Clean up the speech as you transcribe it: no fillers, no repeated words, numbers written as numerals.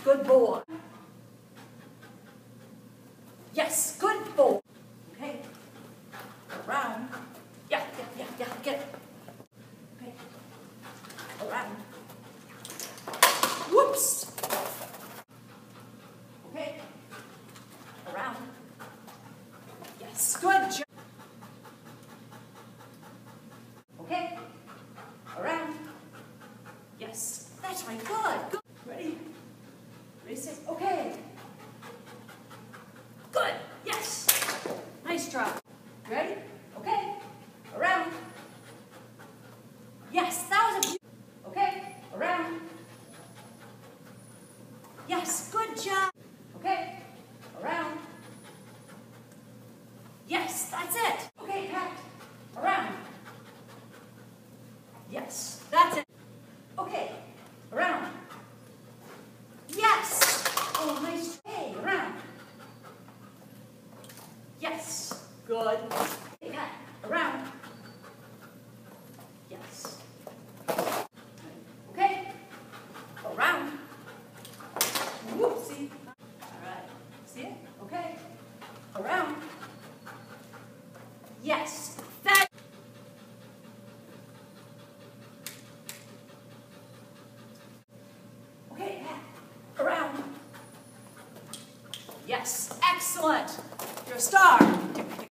good boy. Yes, good boy. Okay. Around. Yeah, get it. Okay. Around. Whoops. Okay. Around. Yes, good job. Okay. Around. Yes, that's right, good. Ready? Ready, set, okay. Good, yes. Nice try. Ready? Okay. Around. Yes, that was a okay. Around. Yes, good job. Okay. Around. Yes, that's it. Okay, Pat. Around. Yes, that's it. Okay. Around. Yes. Oh, nice. Hey, around. Yes. Good. Hey, Pat. Around. Yes. Okay. Around. Whoopsie. All right. See it? Okay. Around. Yes. That. Okay, Pat. Around. Yes. Excellent. You're a star.